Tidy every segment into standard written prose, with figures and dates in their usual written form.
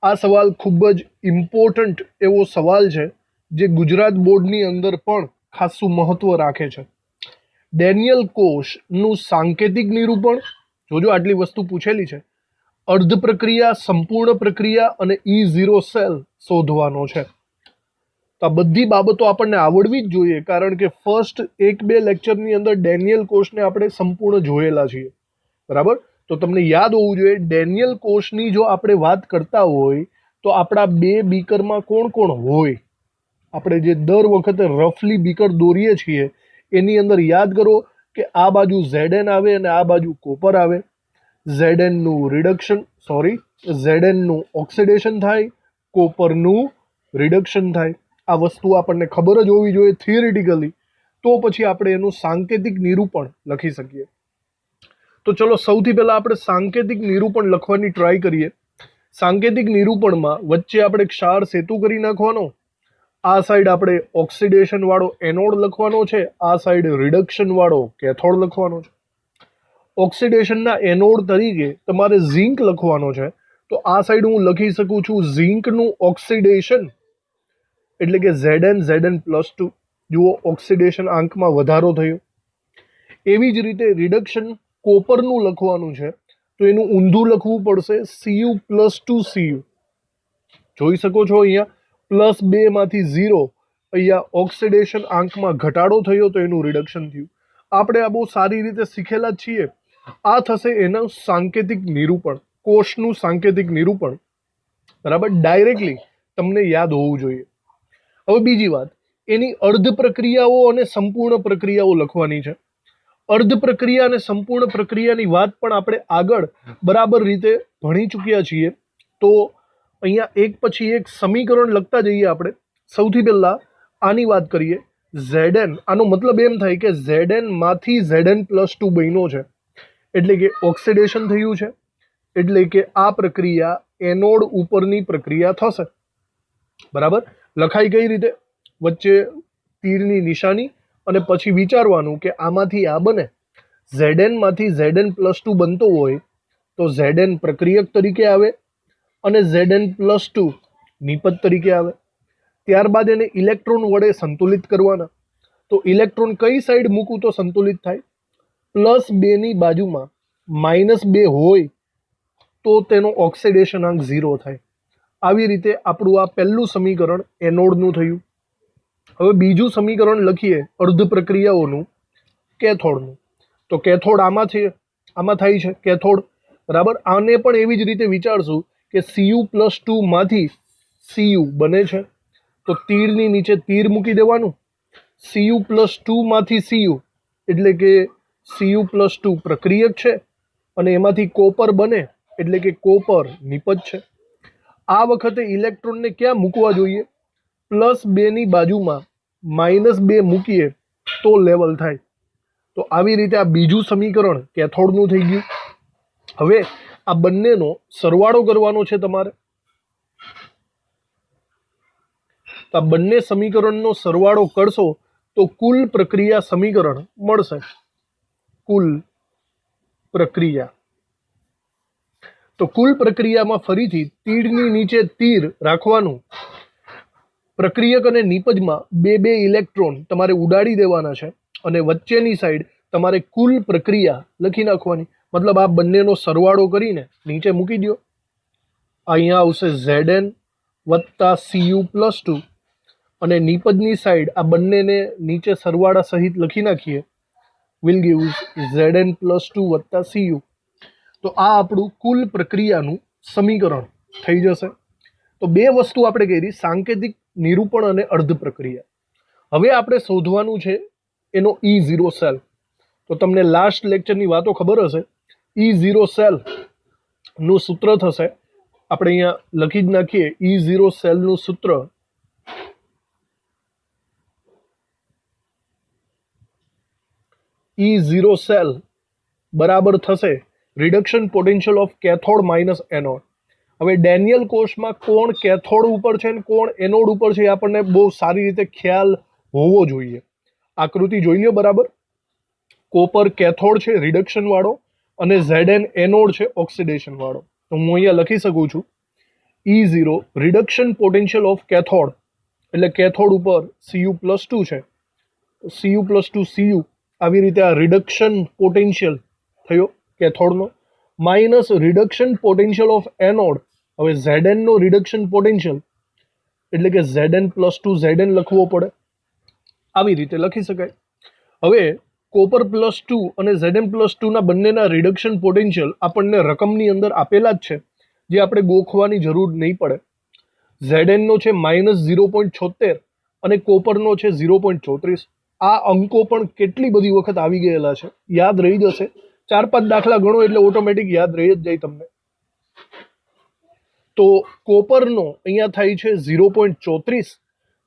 આ સવાલ ખૂબ જ ઇમ્પોર્ટન્ટ એવો સવાલ છે જે ગુજરાત બોર્ડની અંદર પણ ખાસું મહત્વ રાખે છે. ડેનિયલ કોષનું સાંકેતિક નિરૂપણ, જોજો આટલી વસ્તુ પૂછેલી છે, અર્ધ પ્રક્રિયા, સંપૂર્ણ પ્રક્રિયા અને E0 સેલ શોધવાનો છે. તો આ બધી બાબતો આપણને આવડવી જ જોઈએ, કારણ કે ફર્સ્ટ 1-2 લેક્ચરની અંદર ડેનિયલ કોષને આપણે સંપૂર્ણ જોયેલા છીએ, બરાબર. તો તમને યાદ હોવું જોઈએ, ડેનિયલ કોષની જો આપણે વાત કરતા હોય તો આપણા બે બીકરમાં કોણ કોણ હોય, આપણે જે દર વખતે રફલી બીકર દોરીએ છીએ એની અંદર યાદ કરો કે આ બાજુ Zn આવે અને આ બાજુ કોપર આવે. Zn નું રિડક્શન, Zn નું ઓક્સિડેશન થાય, કોપરનું રિડક્શન થાય. આ વસ્તુ આપણને ખબર જ હોવી જોઈએ થિયરિટિકલી, તો પછી આપણે એનું સાંકેતિક નિરૂપણ લખી શકીએ. તો ચલો સૌથી પહેલા આપણે સાંકેતિક નિરૂપણ લખવાની ટ્રાય કરીએ. સાંકેતિક નિરૂપણમાં વચ્ચે આપણે ક્ષાર સેતુ કરી નાખવાનો, આ સાઈડ આપણે ઓક્સિડેશન વાળો એનોડ લખવાનો છે, આ સાઈડ રિડક્શન વાળો કેથોડ લખવાનો છે. ઓક્સિડેશનના એનોડ તરીકે તમારે ઝિંક લખવાનો છે, તો આ સાઈડ હું લખી શકું છું ઝિંકનું ઓક્સિડેશન એટલે કે Zn+2. જુઓ ઓક્સિડેશન આંકમાં વધારો થયો. એવી જ રીતે રિડક્શન કોપરનું લખવાનું છે, તો એનું ઊંધું લખવું પડશે Cu+2Cu. જોઈ શકો છો અહીંયા +2 માંથી 0, અહીંયા ઓક્સિડેશન આંકમાં ઘટાડો થયો તો એનું રિડક્શન થયું. આપણે આ બહુ સારી રીતે શીખેલા જ છીએ. આ થશે એનું સાંકેતિક નિરૂપણ, કોષનું સાંકેતિક નિરૂપણ, બરાબર. ડાયરેક્ટલી તમને યાદ હોવું જોઈએ. હવે બીજી વાત, એની અર્ધ પ્રક્રિયાઓ અને સંપૂર્ણ પ્રક્રિયાઓ લખવાની છે. અર્ધ પ્રક્રિયા અને સંપૂર્ણ પ્રક્રિયાની વાત પણ આપણે આગળ બરાબર રીતે ભણી ચૂક્યા છીએ. તો અહીંયા એક પછી એક સમીકરણ લખતા જઈએ આપણે. સૌથી પહેલા આની વાત કરીએ. Zn, આનો મતલબ એમ થાય કે Zn માંથી Zn+2 બન્યો છે, એટલે કે ઓક્સિડેશન થયું છે, એટલે કે આ પ્રક્રિયા એનોડ ઉપરની પ્રક્રિયા થશે, બરાબર. લખાઈ કઈ રીતે? વચ્ચે તીરની નિશાની અને પછી વિચારવાનું કે આમાંથી આ બને. Zn માંથી Zn+2 બનતો હોય તો Zn પ્રક્રિયક તરીકે આવે અને Zn+2 નિપજ તરીકે આવે. ત્યારબાદ એને ઇલેક્ટ્રોન વડે સંતુલિત કરવાના. તો ઇલેક્ટ્રોન કઈ સાઈડ મૂકું તો સંતુલિત થાય? +2 ની બાજુમાં -2 હોય તો તેનો ઓક્સિડેશન આંક 0 થાય. આવી રીતે આપણું આ પહેલું સમીકરણ એનોડનું થયું. હવે બીજું સમીકરણ લખીએ અર્ધ પ્રક્રિયાઓનું, કેથોડનું. તો કેથોડ આમાં થાય છે કેથોડ, બરાબર. આને પણ એવી જ રીતે વિચારશું કે Cu+2 માંથી Cu બને છે, તો તીરની નીચે તીર મૂકી દેવાનું. Cu+2 માંથી Cu એટલે કે Cu+2 પ્રક્રિયક છે અને એમાંથી કોપર બને એટલે કે કોપર નિપજ છે. આ વખતે ઇલેક્ટ્રોનને ક્યાં મૂકવા જોઈએ? +2 ની બાજુમાં -2 મૂકીએ તો લેવલ થાય. તો આવી રીતે આ બીજું સમીકરણ કેથોડનું થઈ ગયું. હવે આ બંનેનો સરવાળો કરવાનો છે તમારે. તો આ બંને સમીકરણનો સરવાળો કરશો તો કુલ પ્રક્રિયા સમીકરણ મળશે. કુલ પ્રક્રિયા, તો કુલ પ્રક્રિયામાં ફરીથી તીરની નીચે તીર રાખવાનું. પ્રક્રિયક અને નિપજમાં 2 ઇલેક્ટ્રોન તમારે ઉડાડી દેવાના છે અને વચ્ચેની સાઈડ તમારે કુલ પ્રક્રિયા લખી નાખવાની. મતલબ આ બંનેનો સરવાળો કરીને નીચે મૂકી દો. અહીંયા આવશે Zn + Cu+2 અને નિપજની સાઈડ આ બંનેને નીચે સરવાળા સહિત લખી નાખીએ, વિલ ગીવ Zn+2 + Cu. તો આ આપણું કુલ પ્રક્રિયાનું સમીકરણ થઈ જશે. તો બે વસ્તુ આપણે કરી, સાંકેતિક નિરૂપણ અને અર્ધ પ્રક્રિયા. હવે આપણે શોધવાનું છે એનો E0 સેલ. તો તમને લાસ્ટ લેક્ચરની વાતો ખબર હશે. E0 સેલ નું સૂત્ર થશે, આપણે અહીંયા લખી જ નાખીએ. E0 સેલનું સૂત્ર E0 સેલ બરાબર થશે reduction potential of cathode minus anode. હવે ડેનિયલ કોષમાં કોણ કેથોડ ઉપર છે અને કોણ એનોડ ઉપર છે એ આપણને બહુ સારી રીતે ખ્યાલ હોવો જોઈએ. આકૃતિ જોઈ લો બરાબર. કોપર કેથોડ છે રિડક્શન વાળો અને Zn એનોડ છે ઓક્સિડેશન વાળો. તો હું અહીંયા લખી શકું છું E0 reduction potential of cathode, એટલે કેથોડ ઉપર Cu+2 છે, Cu+2 Cu આવી રીતે આ રિડક્શન પોટેન્શિયલ થયો કેથોડનો, minus reduction potential of anode. હવે Zn નો રિડક્શન પોટેન્શિયલ એટલે કે Zn+2 Zn લખવો પડે, આવી રીતે લખી શકાય. હવે કોપર+2 અને Zn+2 ના બંનેના રિડક્શન પોટેન્શિયલ આપણને રકમની અંદર આપેલા જ છે, જે આપણે ગોખવાની જરૂર નહીં પડે. Zn નો છે -0.76 અને કોપરનો છે 0.34. આ અંકો પણ કેટલી બધી વખત આવી ગયેલા છે, યાદ રહી જશે. 4-5 દાખલા ગણો એટલે ઓટોમેટિક યાદ રહી જ જાય તમને. તો કોપરનો અહીંયા થાય છે 0.34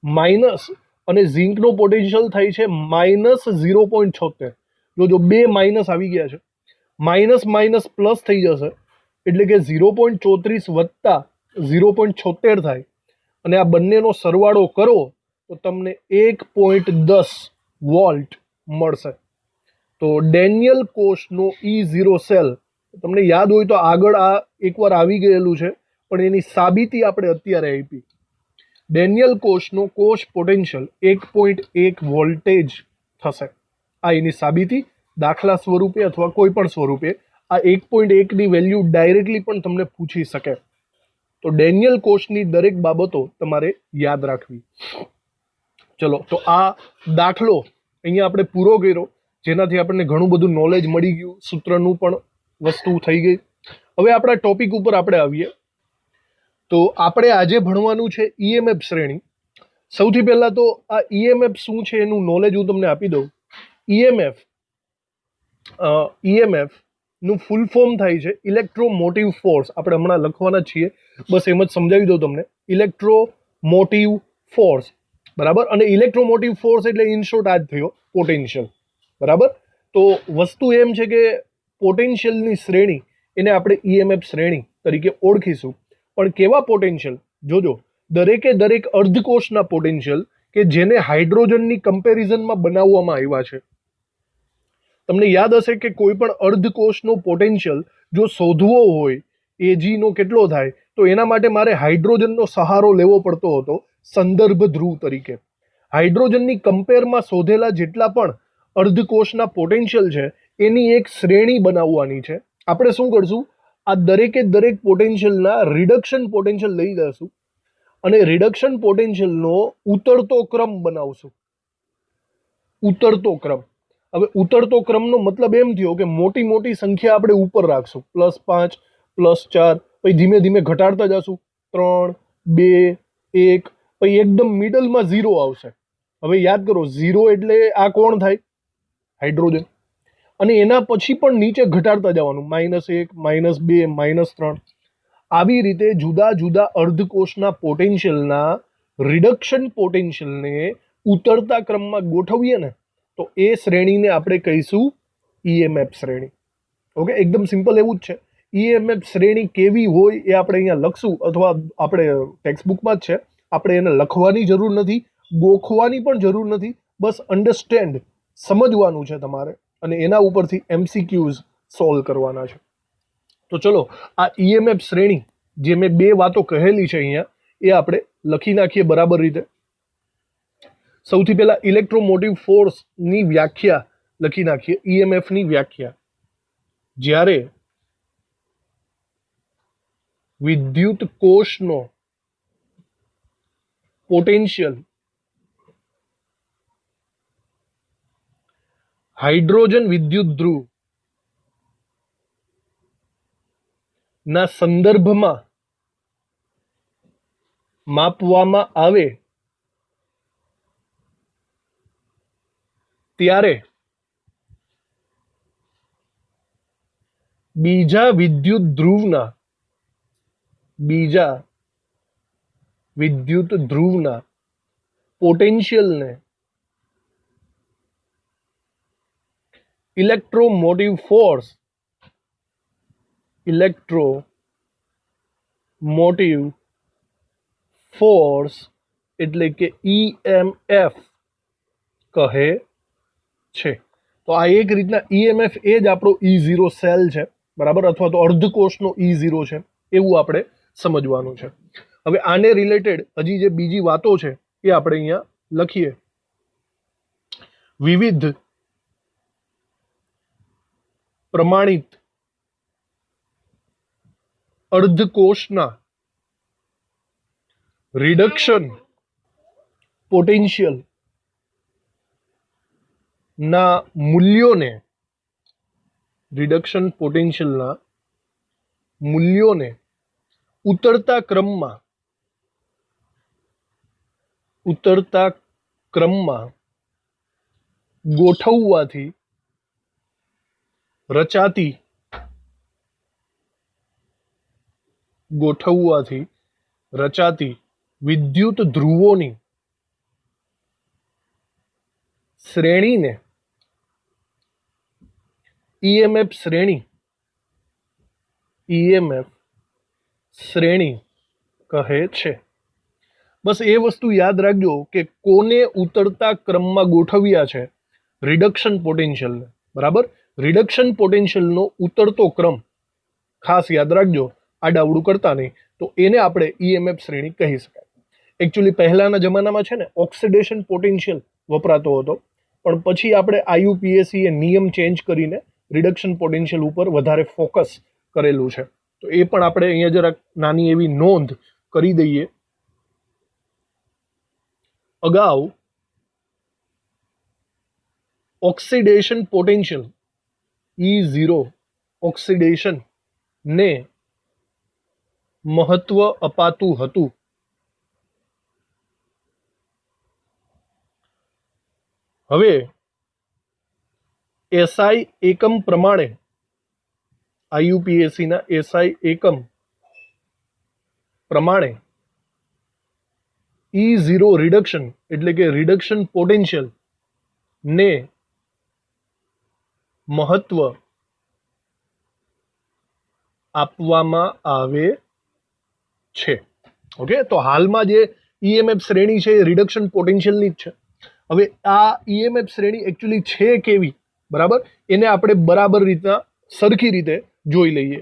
માઇનસ, અને ઝીંકનો પોટેન્શિયલ થાય છે -0.76. જો બે માઇનસ આવી ગયા છે, માઇનસ માઇનસ પ્લસ થઈ જશે, એટલે કે 0.34 વત્તા 0.76 થાય, અને આ બંનેનો સરવાળો કરો તો તમને 1.10 વોલ્ટ મળશે. તો ડેનિયલ કોશનો E0 સેલ તમને યાદ હોય તો આગળ આ એકવાર આવી ગયેલું છે, પણ એની સાબિતી આપણે અત્યારે આપી. ડેનિયલ કોશનો કોશ પોટેન્શિયલ 1.1 વોલ્ટેજ થશે. આ એની સાબિતી દાખલા સ્વરૂપે અથવા કોઈ પણ સ્વરૂપે આ 1.1 ની વેલ્યુ ડાયરેક્ટલી પણ તમને પૂછી શકે. તો ડેનિયલ કોશની દરેક બાબતો તમારે યાદ રાખવી. ચલો, તો આ દાખલો અહીંયા આપણે પૂરો કર્યો, જેનાથી આપણને ઘણું બધું નોલેજ મળી ગયું, સૂત્રનું પણ વસ્તુ થઈ ગઈ. હવે આપણા ટોપિક ઉપર આપણે આવીએ. તો આપણે આજે ભણવાનું છે ઈએમએફ શ્રેણી. સૌથી પહેલા તો આ ઈએમએફ શું છે એનું નોલેજ હું તમને આપી દઉં. ઈએમએફ નું ફૂલ ફોર્મ થાય છે ઇલેક્ટ્રોમોટિવ ફોર્સ. આપણે હમણાં લખવાના છીએ, બસ એમ જ સમજાવી દઉં તમને. ઇલેક્ટ્રોમોટિવ ફોર્સ, બરાબર. અને ઇલેક્ટ્રોમોટિવ ફોર્સ એટલે ઇન શોર્ટ આ જ થયો પોટેન્શિયલ, બરાબર. તો વસ્તુ એમ છે કે પોટેન્શિયલની શ્રેણી એને આપણે ઈએમએફ શ્રેણી તરીકે ઓળખીશું. પણ કેવા પોટેન્શિયલ? જોજો, દરેકે દરેક અર્ધકોષના પોટેન્શિયલ કે જેને હાઇડ્રોજનની કમ્પેરિઝનમાં બનાવવામાં આવ્યા છે. તમને યાદ હશે કે કોઈ પણ અર્ધકોષનો પોટેન્શિયલ જો શોધવો હોય, Ag નો કેટલો થાય, તો એના માટે મારે હાઇડ્રોજનનો સહારો લેવો પડતો હતો સંદર્ભ ધ્રુવ તરીકે. હાઇડ્રોજનની કમ્પેરમાં શોધેલા જેટલા પણ અર્ધકોષના પોટેન્શિયલ છે એની એક શ્રેણી બનાવવાની છે. આપણે શું કરશું, આ દરેકે દરેક પોટેન્શિયલના રિડક્શન પોટેન્શિયલ લઈ જશું અને રિડક્શન પોટેન્શિયલનો ઉતરતો ક્રમ બનાવશું. ઉતરતો ક્રમ. હવે ઉતરતો ક્રમનો મતલબ એમ થયો કે મોટી મોટી સંખ્યા આપણે ઉપર રાખશું, +5, +4, પછી ધીમે ધીમે ઘટાડતા જશું, 3, 2, 1, પછી એકદમ મિડલમાં 0 આવશે. હવે યાદ કરો, 0 એટલે આ કોણ થાય? હાઇડ્રોજન. અને એના પછી પણ નીચે ઘટાડતા જવાનું, -1, -2, -3. આવી રીતે જુદા જુદા અર્ધકોષના પોટેન્શિયલના રિડક્શન પોટેન્શિયલને ઉતરતા ક્રમમાં ગોઠવીએ ને, તો એ શ્રેણીને આપણે કહીશું ઈએમએફ શ્રેણી. ઓકે, એકદમ સિમ્પલ એવું જ છે. ઈએમએફ શ્રેણી કેવી હોય એ આપણે અહીંયા લખશું, અથવા આપણે ટેક્સ્ટબુકમાં જ છે. આપણે એને લખવાની જરૂર નથી, ગોખવાની પણ જરૂર નથી, બસ અન્ડરસ્ટેન્ડ, સમજવાનું છે તમારે, અને એના ઉપરથી MCQs સોલ્વ કરવાના છે. તો ચલો, આ ઈએમએફ શ્રેણી જે મેં બે વાતો કહેલી છે અહીંયા, એ આપણે લખી નાખીએ બરાબર રીતે. સૌથી પહેલા ઇલેક્ટ્રોમોટિવ ફોર્સની વ્યાખ્યા લખી નાખીએ. ઈએમએફની વ્યાખ્યા: જ્યારે વિદ્યુત કોષનો પોટેન્શિયલ હાઇડ્રોજન વિદ્યુત ધ્રુવ ના સંદર્ભમાં માપવામાં આવે ત્યારે બીજા વિદ્યુત ધ્રુવના પોટેન્શિયલને ઇલેક્ટ્રોમોટિવ ફોર્સ એટલે કે EMF કહે છે. તો આ એક રીતના EMF એ જ આપણો E0 સેલ છે, બરાબર, અથવા તો અર્ધકોષનો E0 છે, એવું આપણે સમજવાનું છે. હવે આને રિલેટેડ હજી જે બીજી વાતો છે એ આપણે અહીંયા લખીએ. વિવિધ પ્રમાણિત અર્ધકોષના રિડક્શન પોટેન્શિયલ ના મૂલ્યોને ઉતરતા ક્રમમાં ગોઠવવાથી રચાતી વિદ્યુત ધ્રુવોની શ્રેણીને ઈએમએફ શ્રેણી કહે છે. બસ એ વસ્તુ યાદ રાખજો કે કોને ઉતરતા ક્રમમાં ગોઠવ્યા છે, રિડક્શન પોટેન્શિયલને. બરાબર, રિડક્શન પોટેન્શિયલનો ઉતરતો ક્રમ ખાસ યાદ રાખજો, આડાવડું કરતા નહીં. તો એને આપણે ઈએમએફ શ્રેણી કહી શકાય. એકચ્યુઅલી પહેલાના જમાનામાં છે ને ઓક્સિડેશન પોટેન્શિયલ વપરાતો હતો, પણ પછી આપણે આઈયુપીએસસી એ નિયમ ચેન્જ કરીને રિડક્શન પોટેન્શિયલ ઉપર વધારે ફોકસ કરેલું છે. તો એ પણ આપણે અહીંયા જરાક નાની એવી નોંધ કરી દઈએ. અગાઉ ઓક્સિડેશન પોટેન્શિયલ E0 ઓક્સિડેશન ને મહત્વ અપાતું હતું. હવે એસઆઈ એકમ પ્રમાણે, આઈયુપીએસસી ના એસઆઈ એકમ પ્રમાણે E0 રિડક્શન એટલે કે રિડક્શન પોટેન્શિયલ ને મહત્વ આપવામાં આવે છે. ઓકે, તો હાલમાં જે ઈએમએફ શ્રેણી છે એ રિડક્શન પોટેન્શિયલની જ છે. હવે આ ઈએમએફ શ્રેણી એકચ્યુઅલી છે કેવી, બરાબર, એને આપણે બરાબર રીતના સરખી રીતે જોઈ લઈએ.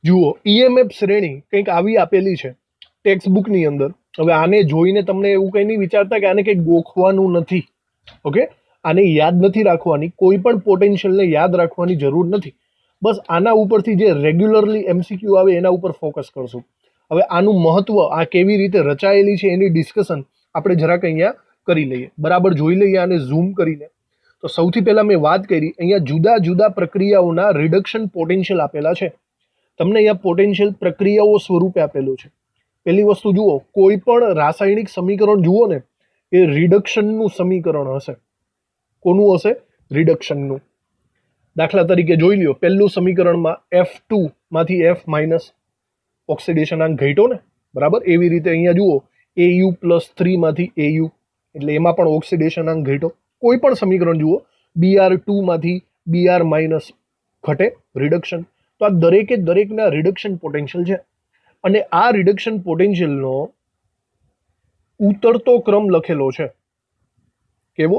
જુઓ, ઈએમએફ શ્રેણી કંઈક આવી આપેલી છે ટેક્સ્ટ બુકની અંદર. હવે આને જોઈને તમને એવું કંઈ નહીં વિચારતા કે આને કંઈક ગોખવાનું નથી. ઓકે, આને યાદ નથી રાખવાની, કોઈ પણ પોટેન્શિયલને યાદ રાખવાની જરૂર નથી. બસ આના ઉપરથી જે રેગ્યુલરલી એમસીક્યુ આવે એના ઉપર ફોકસ કરશું. હવે આનું મહત્વ, આ કેવી રીતે રચાયેલી છે એની ડિસ્કશન આપણે જરાક અહીંયા કરી લઈએ. બરાબર જોઈ લઈએ આને ઝૂમ કરીને. તો સૌથી પહેલા મેં વાત કરી, અહીંયા જુદા જુદા પ્રક્રિયાઓના રિડક્શન પોટેન્શિયલ આપેલા છે. તમને અહીંયા પોટેન્શિયલ પ્રક્રિયાઓ સ્વરૂપે આપેલું છે. પહેલી વસ્તુ જુઓ, કોઈ પણ રાસાયણિક સમીકરણ જુઓ ને એ રિડક્શનનું સમીકરણ હશે. કોનું હશે? રિડક્શનનું. દાખલા તરીકે જોઈ લ્યો, પહેલું સમીકરણમાં F2 માંથી F માઇનસ ઓક્સિડેશન આંક ઘટ્યો ને, બરાબર. એવી રીતે અહીંયા જુઓ Au+3 માંથી Au, એટલે એમાં પણ ઓક્સિડેશન આંક ઘટ્યો. કોઈ પણ સમીકરણ જુઓ, Br2 માંથી Br માઇનસ ઘટે, રિડક્શન. તો આ દરેકે દરેકના રિડક્શન પોટેન્શિયલ છે. અને આ રિડક્શન પોટેન્શિયલનો ઉતરતો ક્રમ લખેલો છે. કેવો?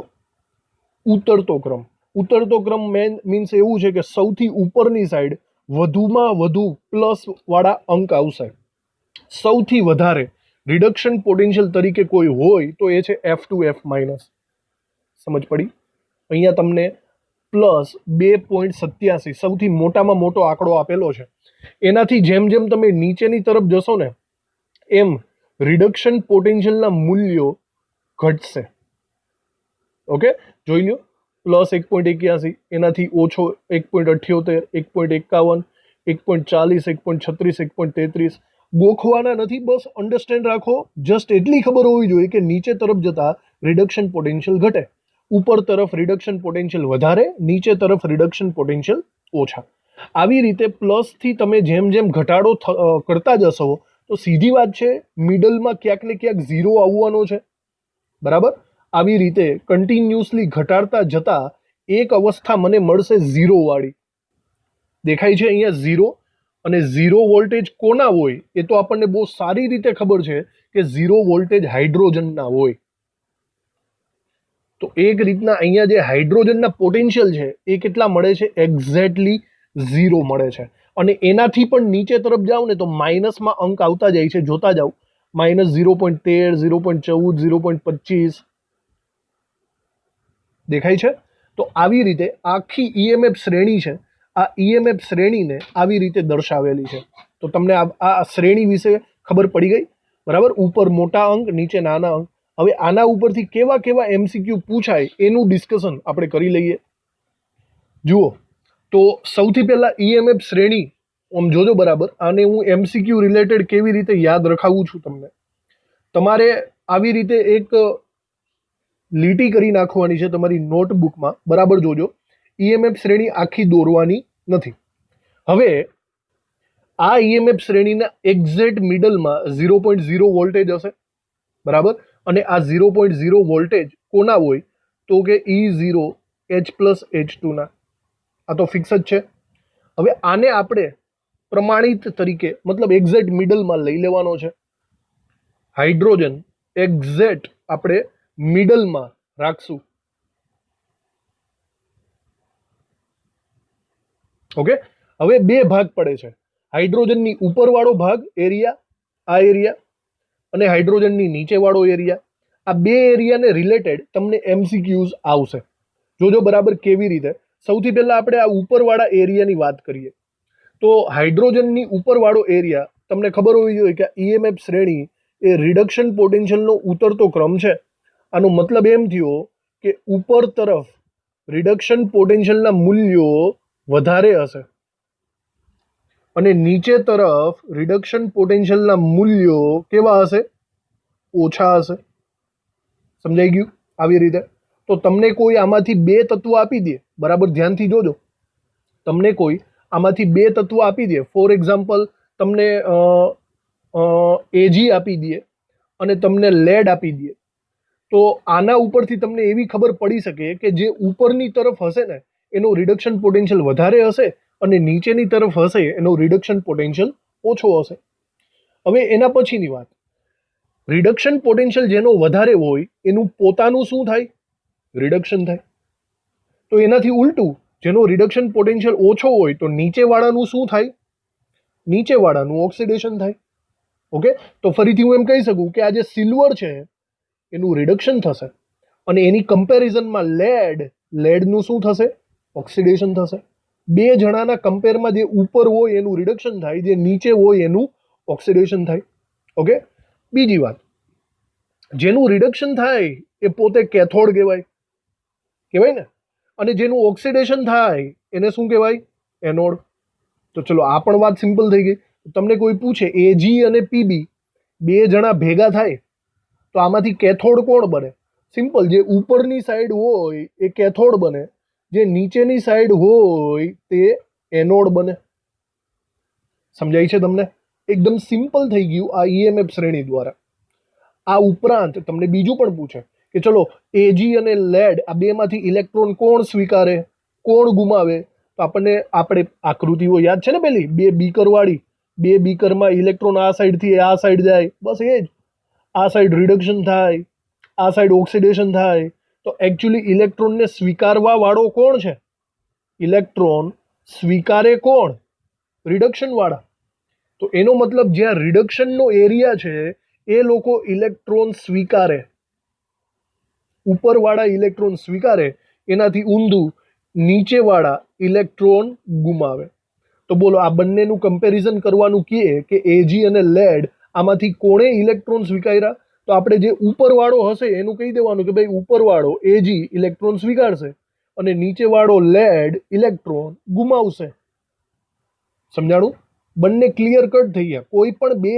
ઉતરતો ક્રમ. ઉતરતો ક્રમ મીન્સ એવું છે કે સૌથી ઉપરની સાઈડ વધુમાં વધુ પ્લસ વાળા અંક આવશે. સૌથી વધારે રિડક્શન પોટેન્શિયલ તરીકે કોઈ હોય તો એ છે F2 F માઇનસ. સમજ પડી? અહીંયા તમને +2.87 સૌથી મોટામાં મોટો આંકડો આપેલો છે. એનાથી જેમ જેમ તમે નીચેની તરફ જશો ને એમ રિડક્શન પોટેન્શિયલના મૂલ્યો ઘટશે. ઓકે, જોઈ લો, +1.81, એનાથી ઓછો 1.78, 1.51, 1.40, 1.36, 1.33. ગોખવાના નથી, બસ અન્ડરસ્ટેન્ડ રાખો. જસ્ટ એટલી ખબર હોવી જોઈએ કે નીચે તરફ જતા રિડક્શન પોટેન્શિયલ ઘટે, ઉપર તરફ રિડક્શન પોટેન્શિયલ વધારે, નીચે તરફ રિડક્શન પોટેન્શિયલ ઓછા. આવી રીતે પ્લસથી તમે જેમ જેમ ઘટાડો કરતા જશો તો સીધી વાત છે મિડલમાં ક્યાંક ને ક્યાંક 0 આવવાનો છે. બરાબર, આવી રીતે કન્ટિન્યુઅસલી ઘટાડતા જતા એક અવસ્થા મને મળશે 0 વાળી. દેખાય છે અહીંયા 0, અને 0 વોલ્ટેજ કોના હોય એ તો આપણને બહુ સારી રીતે ખબર છે કે 0 વોલ્ટેજ હાઇડ્રોજનના હોય. તો એક રીતના અહીંયા જે હાઇડ્રોજનના પોટેન્શિયલ છે એ કેટલા મળે છે? એક્ઝેક્ટલી 0 મળે છે. અને એનાથી પણ નીચે તરફ જાઓ ને તો માઇનસમાં અંક આવતા જાય છે, જોતા જાઓ. -0.13, 0.14, 0.25 દેખાય છે. તો આવી રીતે આખી ઈએમએફ શ્રેણી છે, આ ઈએમએફ શ્રેણીને આવી રીતે દર્શાવેલી છે. તો તમને આ શ્રેણી વિશે ખબર પડી ગઈ, બરાબર. ઉપર મોટા અંક, નીચે નાના અંક. હવે આના ઉપરથી કેવા કેવા એમસીક્યુ પૂછાય એનું ડિસ્કશન આપણે કરી લઈએ. જુઓ, તો સૌથી પહેલા ઈએમએફ શ્રેણી આમ જોજો બરાબર. આને હું એમસીક્યુ રિલેટેડ કેવી રીતે યાદ રખાવું છું તમને. તમારે આવી રીતે એક લીટી કરી નાખવાની છે તમારી નોટબુકમાં, બરાબર જોજો. ઈએમએફ શ્રેણી આખી દોરવાની નથી. હવે આ ઈએમએફ શ્રેણીના એક્ઝેક્ટ મિડલમાં 0.0 વોલ્ટેજ હશે, બરાબર. અને આ 0.0 વોલ્ટેજ કોના હોય? તો કે E0 H+H2 ના. આ તો ફિક્સ જ છે. હવે આને આપણે પ્રમાણિત તરીકે, મતલબ એક્ઝેક્ટ મિડલમાં લઈ લેવાનો છે. હાઇડ્રોજન એક્ઝેક્ટ આપણે મિડલમાં રાખશું. ઓકે. હવે બે ભાગ પડે છે. હાઇડ્રોજનની ઉપરવાળો ભાગ એરિયા, આ એરિયા, અને હાઇડ્રોજનની નીચેવાળો એરિયા. આ બે એરિયાને રિલેટેડ તમને એમસીક્યુઝ આવશે. જોજો બરાબર કેવી રીતે. સૌથી પહેલા આપણે આ ઉપરવાળા એરિયાની વાત કરીએ. તો હાઇડ્રોજનની ઉપરવાળો એરિયા તમને ખબર હોવી જોઈએ કે ઈએમએફ શ્રેણી એ રિડક્શન પોટેન્શિયલનો ઉતરતો ક્રમ છે. આનો મતલબ એમ થયો કે ઉપર તરફ રિડક્શન પોટેન્શિયલના મૂલ્યો વધારે હશે અને નીચે તરફ રિડક્શન પોટેન્શિયલના મૂલ્યો કેવા હશે? ઓછા હશે. સમજાઈ ગયું? આવી રીતે. તો તમને કોઈ આમાંથી બે તત્વો આપી દે, બરાબર ધ્યાનથી જોજો. તમને કોઈ આમાંથી બે તત્વો આપી દે, ફોર એક્ઝામ્પલ તમને એજી આપી દે અને તમને લેડ આપી દે, તો આના ઉપરથી તમને એવી ખબર પડી શકે કે જે ઉપરની તરફ હશે ને એનો રિડક્શન પોટેન્શિયલ વધારે હશે અને નીચેની તરફ હશે એનો રિડક્શન પોટેન્શિયલ ઓછો હશે. હવે એના પછીની વાત, રિડક્શન પોટેન્શિયલ જેનો વધારે હોય એનું પોતાનું શું થાય? રિડક્શન થાય. તો એનાથી ઉલટું, જેનો રિડક્શન પોટેન્શિયલ ઓછો હોય તો નીચેવાળાનું શું થાય? નીચેવાળાનું ઓક્સિડેશન થાય. ઓકે. તો ફરીથી હું એમ કહી શકું કે આ જે સિલ્વર છે એનું રિડક્શન થશે અને એની કમ્પેરિઝનમાં લેડનું શું થશે? ઓક્સિડેશન થશે. બે જણાના કમ્પેરમાં જે ઉપર હોય એનું રિડક્શન થાય, જે નીચે હોય એનું ઓક્સિડેશન થાય. ઓકે. બીજી વાત, જેનું રિડક્શન થાય એ પોતે કેથોડ કહેવાય ને, અને જેનું ઓક્સિડેશન થાય એને શું કહેવાય? એનોડ. તો ચલો આ પણ વાત સિમ્પલ થઈ ગઈ. તમને કોઈ પૂછે એજી અને પીબી બે જણા ભેગા થાય તો આમાંથી કેથોડ કોણ બને? સિમ્પલ, જે ઉપરની સાઈડ હોય એ કેથોડ બને, જે નીચેની સાઈડ હોય તે એનોડ બને. સમજાય છે તમને? એકદમ સિમ્પલ થઈ ગયું આ ઈએમએફ શ્રેણી દ્વારા. આ ઉપરાંત તમને બીજું પણ પૂછે કે ચલો એજી અને લેડ આ બેમાંથી ઇલેક્ટ્રોન કોણ સ્વીકારે, કોણ ગુમાવે? તો આપણે આકૃતિઓ યાદ છે ને પેલી બે બીકર વાળી, બે બીકરમાં ઇલેક્ટ્રોન આ સાઈડથી આ સાઈડ જાય, બસ એ જ. આ સાઈડ રિડક્શન થાય, આ સાઈડ ઓક્સિડેશન થાય. તો એકચ્યુઅલી ઇલેક્ટ્રોનને સ્વીકારવા વાળો કોણ છે? ઇલેક્ટ્રોન સ્વીકારે કોણ? રિડક્શન વાળા. તો એનો મતલબ જ્યાં રિડક્શનનો એરિયા છે એ લોકો ઇલેક્ટ્રોન સ્વીકારે, ઉપરવાળા ઇલેક્ટ્રોન સ્વીકારે, એનાથી ઊંધું નીચેવાળા ઇલેક્ટ્રોન ગુમાવે. તો બોલો આ બંનેનું કમ્પેરિઝન કરવાનું કહે કે એજી અને લેડ આમાંથી કોણે ઇલેક્ટ્રોન સ્વીકાર્યા? તો આપણે જે ઉપરવાળો હશે એનું કહી દેવાનું કે ભાઈ ઉપરવાળો એજી ઇલેક્ટ્રોન સ્વીકારશે અને નીચેવાળો લેડ ઇલેક્ટ્રોન ગુમાવશે. સમજાણું? બંને ક્લિયર કટ થઈ ગયા. કોઈ પણ બે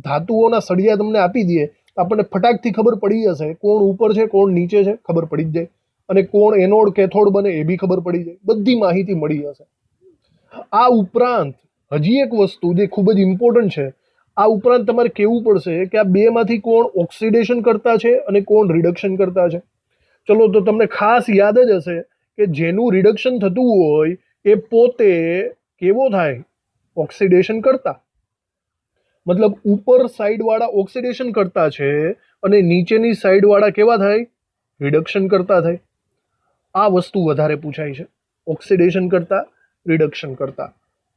ધાતુઓના સળિયા તમને આપી દે આપણને ફટાકથી ખબર પડી જશે કોણ ઉપર છે કોણ નીચે છે, ખબર પડી જ જાય. અને કોણ એનોડ કેથોડ બને એ બી ખબર પડી જાય. બધી માહિતી મળી જશે. આ ઉપરાંત હજી એક વસ્તુ જે ખૂબ જ ઇમ્પોર્ટન્ટ છે, આ ઉપરાંત તમારે કહેવું પડશે કે આ બેમાંથી કોણ ઓક્સિડેશન કરતા છે અને કોણ રિડક્શન કરતા છે. ચલો તો તમને ખાસ યાદ જ હશે કે જેનું રિડક્શન થતું હોય એ પોતે કેવો થાય? ઓક્સિડેશન કરતા. મતલબ ઉપર સાઈડવાળા ઓક્સિડેશન કરતા છે અને નીચેની સાઈડવાળા કેવા થાય? રિડક્શન કરતા થાય. આ વસ્તુ વધારે પૂછાય છે, ઓક્સિડેશન કરતા, રિડક્શન કરતા.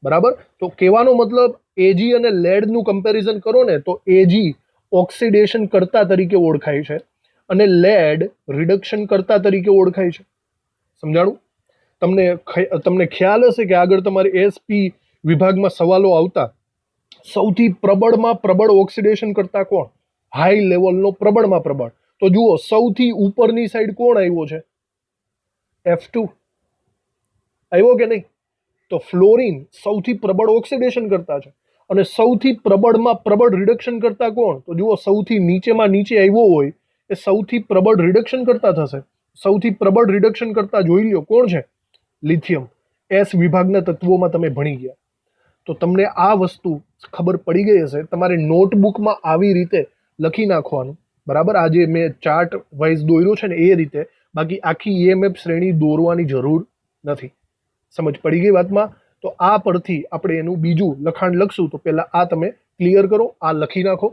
બરાબર. તો કહેવાનો મતલબ એજી અને લેડનું કમ્પેરિઝન કરો ને તો એજી ઓક્સિડેશન કર્તા તરીકે ઓળખાય છે અને લેડ રિડક્શન કર્તા તરીકે ઓળખાય છે. સમજાણું? તમને ખ્યાલ હશે કે આગળ તમારે એસપી વિભાગમાં સવાલો આવતા સૌથી પ્રબળમાં પ્રબળ ઓક્સિડેશન કરતા કોણ, હાઈ લેવલનો પ્રબળમાં પ્રબળ. તો જુઓ સૌથી ઉપરની સાઈડ કોણ આવ્યો છે, F2 આવ્યો કે નહીં? તો ફ્લોરિન સૌથી પ્રબળ ઓક્સિડેશન કરતા છે અને સૌથી પ્રબળમાં પ્રબળ રિડક્શન કરતા કોણ? તો જુઓ સૌથી નીચેમાં નીચે આવ્યો હોય એ સૌથી પ્રબળ રિડક્શન કરતા થશે. સૌથી પ્રબળ રિડક્શન કરતા જોઈ લ્યો કોણ છે, લિથિયમ. એસ વિભાગના તત્વોમાં તમે ભણી ગયા. તો તમને આ વસ્તુ ખબર પડી ગઈ હશે. તમારે નોટબુકમાં આવી રીતે લખી નાખવાનું, બરાબર. આજે મેં ચાર્ટ વાઇઝ દોર્યો છે ને એ રીતે, બાકી આખી ઈએમએફ શ્રેણી દોરવાની જરૂર નથી. સમજ પડી ગઈ વાતમાં? તો આ પરથી આપણે એનું બીજું લખાણ લખશું. તો પહેલાં આ તમે ક્લિયર કરો, આ લખી નાખો.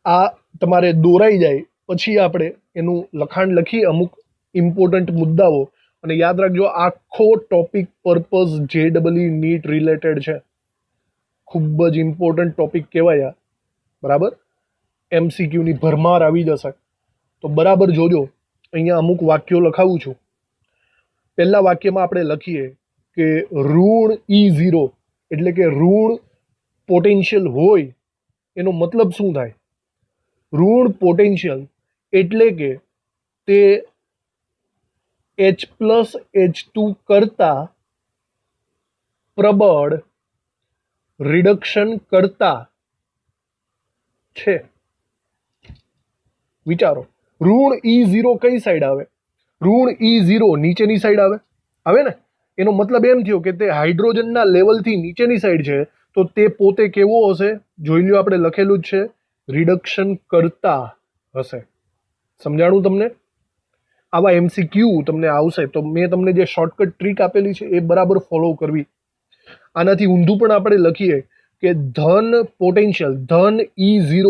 આ તમારે દોરાઈ જાય પછી આપણે એનું લખાણ લખી અમુક ઇમ્પોર્ટન્ટ મુદ્દાઓ. અને યાદ રાખજો આખો topic purpose JEE NEET related છે. ખૂબ જ ઇમ્પોર્ટન્ટ ટોપિક કહેવાય આ, બરાબર. MCQની ભરમાર આવી જશે. તો બરાબર જોજો. અહીંયા અમુક વાક્યો લખાવું છું. પહેલા વાક્યમાં આપણે લખીએ કે ઋણ E0 એટલે કે ઋણ પોટેન્શિયલ હોય એનો મતલબ શું થાય? ઋણ પોટેન્શિયલ એટલે કે તે H+H2 કરતા પ્રબળ રિડક્શન કરતા છે. વિચારો, ઋણ E0 કઈ સાઈડ આવે? ઋણ E0 નીચેની સાઈડ આવે ને? એનો મતલબ એમ થયો કે તે હાઇડ્રોજનના લેવલથી નીચેની સાઈડ છે. તો તે પોતે કેવો હશે? જોઈ લ્યો, આપણે લખેલું જ છે, રિડક્શન કરતા હશે. સમજાણું તમને? આવા MCQ તમને આવશે તો મેં તમને જે શોર્ટકટ ટ્રીક આપેલી છે એ બરાબર ફોલો કરવી. આનાથી ઊંધું પણ આપણે લખીએ કે ધન પોટેન્શિયલ, ધન E0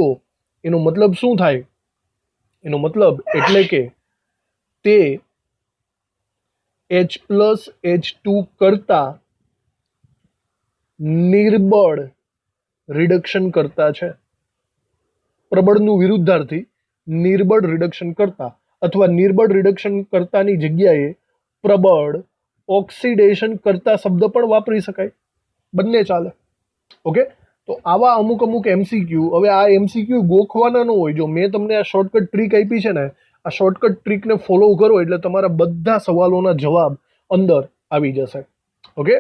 એનો મતલબ શું થાય? એનો મતલબ એટલે કે તે H+H2 કરતા નિર્બળ રિડક્શન કરતા છે. પ્રબળનું વિરુદ્ધાર્થી નિર્બળ રિડક્શન કરતા, અથવા નિર્બળ રિડક્શન કરતાની જગ્યાએ પ્રબળ ઓક્સિડેશન કરતા શબ્દ પણ વાપરી શકાય. બંને ચાલે. ઓકે. તો આવા અમુક MCQ. હવે આ MCQ ગોખવાના ન હોય. જો મેં તમને આ શોર્ટકટ ટ્રીક આપી છે ને, આ શોર્ટકટ ટ્રીકને ફોલો કરો એટલે તમારા બધા સવાલોના જવાબ અંદર આવી જશે. ઓકે.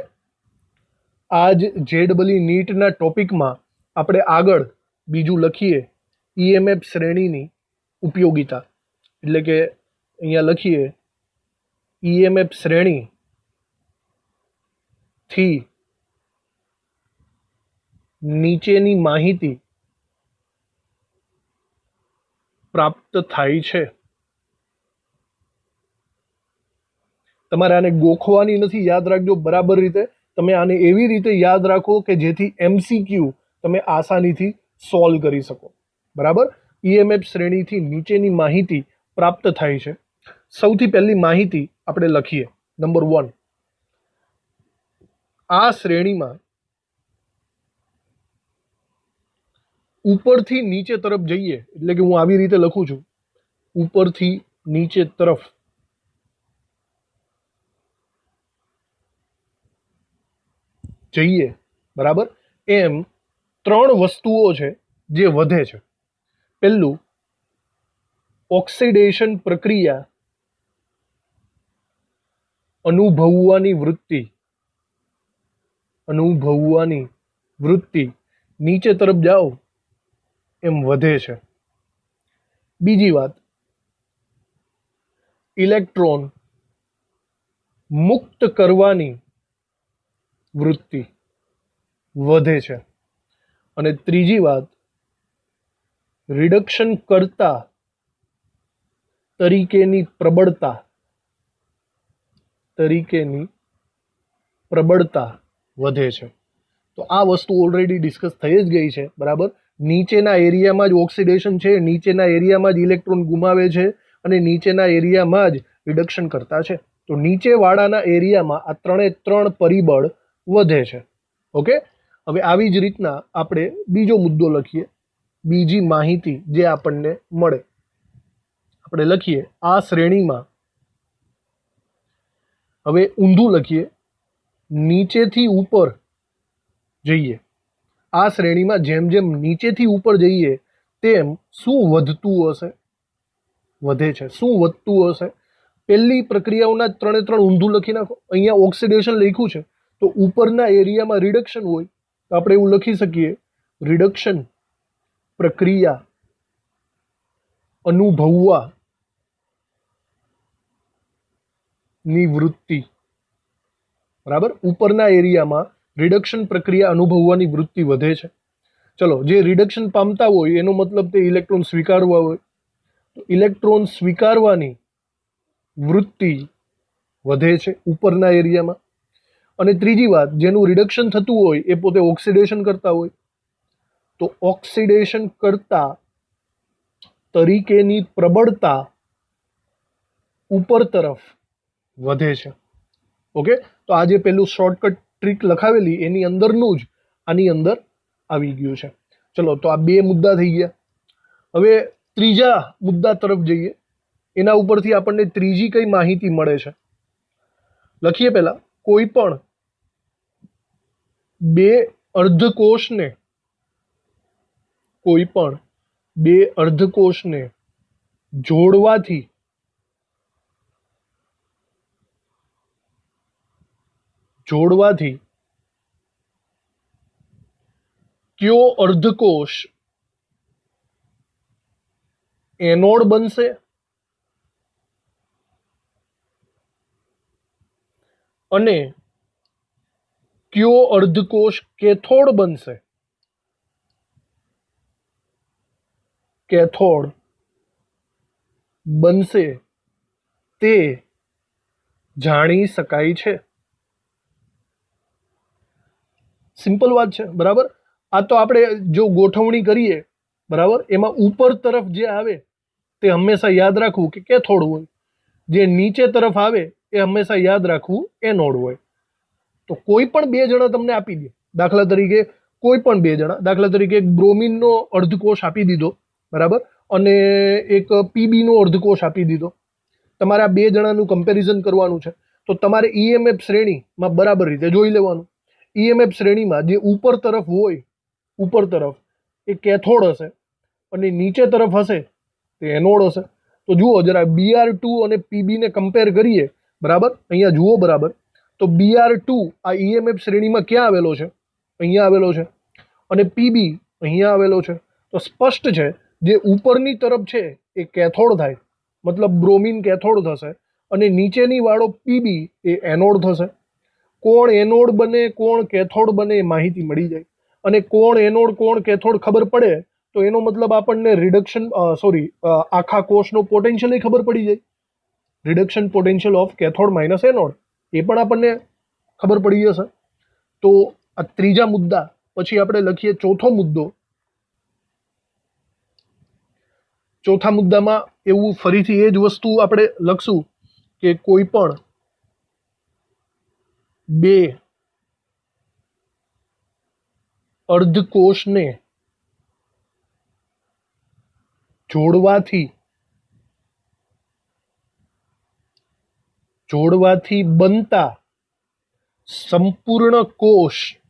આજ JEE નીટના ટોપિકમાં આપણે આગળ બીજું લખીએ, EMF શ્રેણીની ઉપયોગિતા. એટલે કે અહીંયા લખીએ EMF શ્રેણી થી નીચેની માહિતી પ્રાપ્ત થાય છે. તમારે આને ગોખવાની નથી, યાદ રાખજો બરાબર રીતે. તમે આને એવી રીતે યાદ રાખો કે જેથી MCQ તમે આસાનીથી સોલ્વ કરી શકો. બરાબર. EMF શ્રેણીથી નીચેની માહિતી પ્રાપ્ત થાય છે. સૌથી પહેલી માહિતી આપણે લખીએ. નંબર 1, આ શ્રેણીમાં ઉપરથી નીચે તરફ જઈએ એટલે કે હું આવી રીતે લખું છું, ઉપરથી નીચે તરફ જઈએ, બરાબર. એમ 3 વસ્તુઓ છે જે વધે છે. પહેલું, ઓક્સિડેશન પ્રક્રિયા અનુભવવાની વૃત્તિ નીચે તરફ જાઓ એમ વધે છે. બીજી વાત, ઇલેક્ટ્રોન મુક્ત કરવાની વૃત્તિ વધે છે. અને ત્રીજી વાત, રિડક્શન કરતા તરીકેની પ્રબળતા વધે છે. તો આ વસ્તુ ઓલરેડી ડિસ્કસ થઈ જ ગઈ છે, બરાબર. નીચેના એરિયામાં જ ઓક્સિડેશન છે, નીચેના એરિયામાં જ ઇલેક્ટ્રોન ગુમાવે છે અને નીચેના એરિયામાં જ રિડક્શન કરતા છે. તો નીચેવાળાના એરિયામાં આ 3 પરિબળ વધે છે. ઓકે, હવે આવી જ રીતના આપણે બીજો મુદ્દો લખીએ. બીજી માહિતી જે આપણને મળે, આપણે લખીએ આ શ્રેણીમાં. હવે ઊંધું લખીએ, નીચેથી ઉપર જઈએ. આ શ્રેણીમાં જેમ જેમ નીચેથી ઉપર જઈએ તેમ શું વધતું હશે? વધે છે. શું વધતું હશે? પહેલી પ્રક્રિયાઓના 3 ઊંધું લખી નાખો. અહીંયા ઓક્સિડેશન લખ્યું છે તો ઉપરના એરિયામાં રિડક્શન હોય તો આપણે એવું લખી શકીએ, રિડક્શન પ્રક્રિયા અનુભવવા ની વૃત્તિ. બરાબર, ઉપરના એરિયામાં રિડક્શન પ્રક્રિયા અનુભવવાની વૃત્તિ વધે છે. ચલો, જે રિડક્શન પામતા હોય એનો મતલબ તે ઇલેક્ટ્રોન સ્વીકારવા હોય, તો ઇલેક્ટ્રોન સ્વીકારવાની વૃત્તિ વધે છે ઉપરના એરિયામાં. અને ત્રીજી વાત, જેનું રિડક્શન થતું હોય એ પોતે ઓક્સિડેશન કરતા હોય, તો ઓક્સિડેશન કરતા તરીકેની પ્રબળતા ઉપર તરફ વધે છે. ઓકે, તો આ જે પેલું શોર્ટકટ ટ્રીક લખાવેલી એની અંદરનું જ આની અંદર આવી ગયું છે. ચલો, તો આ 2 મુદ્દા થઈ ગયા. હવે ત્રીજા મુદ્દા તરફ જઈએ. એના ઉપરથી આપણને ત્રીજી કઈ માહિતી મળે છે લખીએ. પહેલા, કોઈ પણ 2 અર્ધકોષને જોડવાથી કયો અર્ધકોષ એનોડ બનશે અને કયો અર્ધકોષ કેથોડ બનશે? કેથોડ બનશે તે જાણી શકાય છે. સિમ્પલ વાત છે. બરાબર, આ તો આપણે જો ગોઠવણી કરીએ, બરાબર, એમાં ઉપર તરફ જે આવે તે હંમેશા યાદ રાખવું કે કેથોડ હોય, જે નીચે તરફ આવે એ હંમેશા યાદ રાખવું એનોડ હોય. તો કોઈ પણ 2 જણા તમને આપી દે, દાખલા તરીકે કોઈ પણ 2 જણા, દાખલા તરીકે એક બ્રોમિનનો અર્ધકોષ આપી દીધો, બરાબર, અને એક પીબીનો અર્ધકોષ આપી દીધો. તમારે આ 2 જણાનું કમ્પેરિઝન કરવાનું છે. તો તમારે ઈએમએફ શ્રેણીમાં બરાબર રીતે જોઈ લેવાનું. ઈએમએફ શ્રેણીમાં જે ઉપર તરફ હોય, ઉપર તરફ એ કેથોડ હશે અને નીચે તરફ હશે તે એનોડ હશે. તો જુઓ જરા, BR2 અને પીબીને કમ્પેર કરીએ. બરાબર, અહીંયા જુઓ. બરાબર, તો BR2 આ ઈએમએફ શ્રેણીમાં ક્યાં આવેલો છે? અહીંયા આવેલો છે. અને પીબી અહીંયા આવેલો છે. તો સ્પષ્ટ છે, જે ઉપરની તરફ છે એ કેથોડ થાય, મતલબ બ્રોમિન કેથોડ થશે, અને નીચેની વાળો પીબી એ એનોડ થશે. કોણ એનોડ બને કોણ કેથોડ બને એ માહિતી મળી જાય. અને કોણ એનોડ કોણ કેથોડ ખબર પડે તો એનો મતલબ આપણને આખા કોષનો પોટેન્શિયલ ખબર પડી જાય. Reduction potential of cathode minus anode એ પણ આપણને ખબર પડી જશે. તો આ ત્રીજા મુદ્દા પછી આપણે લખીએ ચોથો મુદ્દો. ચોથા મુદ્દામાં એવું ફરીથી એ જ વસ્તુ આપણે લખશું કે કોઈ પણ 2 અર્ધકોષને જોડવાથી બનતા સંપૂર્ણ કોષનો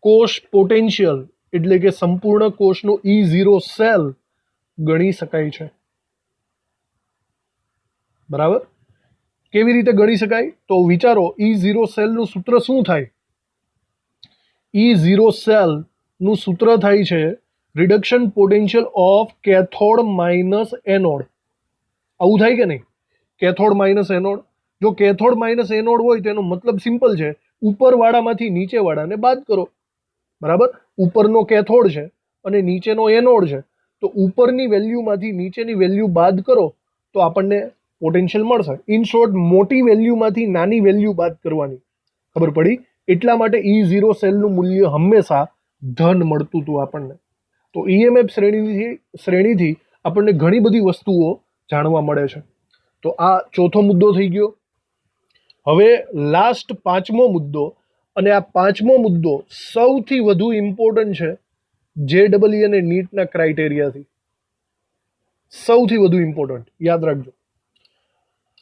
કોષ પોટેન્શિયલ એટલે કે સંપૂર્ણ કોષનો E0 સેલ ગણી શકાય છે. બરાબર, કેવી રીતે ગણી શકાય? તો વિચારો, E0 સેલનું સૂત્ર શું થાય? E0 સેલનું સૂત્ર થાય છે reduction potential of cathode minus anode. આવું થાય કે નહીં? Cathode minus anode. જો કેથોડ માઇનસ એનોડ હોય તેનો મતલબ સિમ્પલ છે, ઉપરવાળામાંથી નીચેવાળાને બાદ કરો. બરાબર, ઉપરનો કેથોડ છે અને નીચેનો એનોડ છે, તો ઉપરની વેલ્યુમાંથી નીચેની વેલ્યુ બાદ કરો તો આપણને પોટેન્શિયલ મળશે. ઇન શોર્ટ, મોટી વેલ્યુમાંથી નાની વેલ્યુ બાદ કરવાની. ખબર પડી? એટલા માટે E0 સેલનું મૂલ્ય હંમેશા ધન મળતું હતું આપણને. તો ઈએમએફ શ્રેણીથી આપણને ઘણી બધી વસ્તુઓ જાણવા મળે છે. તો તો આ ચોથો મુદ્દો થઈ ગયો. હવે લાસ્ટ પાંચમો મુદ્દો, અને આ પાંચમો મુદ્દો સૌથી વધુ ઇમ્પોર્ટન્ટ છે JEE અને નીટના ક્રાઇટેરિયાથી. સૌથી વધુ ઇમ્પોર્ટન્ટ યાદ રાખજો.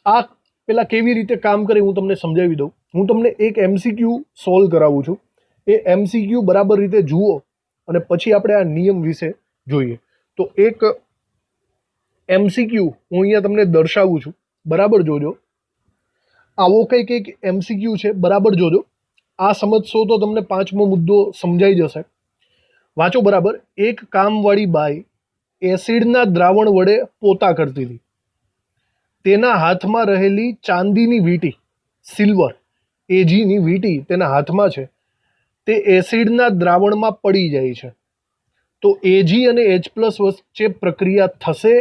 આ પેલા કેવી રીતે કામ કરે હું તમને સમજાવી દઉં. હું તમને એક MCQ સોલ્વ કરાવું છું. એ MCQ બરાબર રીતે જુઓ અને પછી આપણે આ નિયમ વિશે જોઈએ. તો એક MCQ હું અહીંયા તમને દર્શાવું છું, બરાબર જોજો. આવો કંઈક એક MCQ છે, બરાબર જોજો. આ સમજશો તો તમને પાંચમો મુદ્દો સમજાઈ જશે. વાંચો બરાબર. એક કામવાળી બાઈ એસિડના દ્રાવણ વડે પોતા કરતી હતી. તેના હાથમાં રહેલી ચાંદીની વીંટી, સિલ્વર Agની વીંટી તેના હાથમાં છે, તે એસિડના દ્રાવણમાં પડી જાય છે. તો Ag અને H+ વચ્ચે પ્રક્રિયા થશે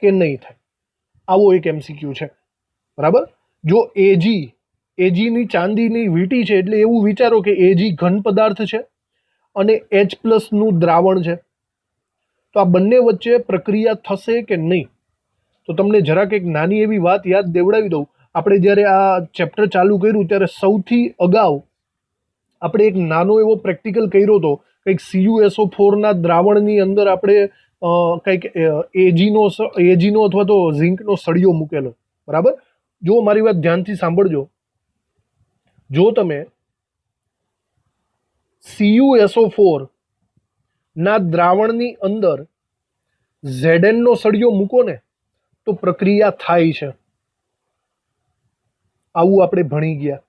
કે નહીં થાય? આવો એક MCQ છે, બરાબર. જો Agની ચાંદીની વીંટી છે એટલે એવું વિચારો કે Ag ઘન પદાર્થ છે અને H+ નું દ્રાવણ છે. તો આ બંને વચ્ચે પ્રક્રિયા થશે કે નહીં? તો તમને જરાક એક નાની એવી વાત યાદ દેવડાવી દઉં. આપણે જ્યારે આ ચેપ્ટર ચાલુ કર્યું ત્યારે સૌથી અગાઉ આપણે એક નાનો એવો પ્રેક્ટિકલ કર્યો હતો. કંઈક CuSO4ના દ્રાવણની અંદર આપણે કંઈક Agનો અથવા તો ઝિંકનો સળિયો મૂકેલો, બરાબર. જો મારી વાત ધ્યાનથી સાંભળજો. જો તમે CuSO4 ના દ્રાવણની અંદર Zn નો સળિયો મૂકો ને તો પ્રક્રિયા થાય છે. આવું આપણે ભણી ગયા,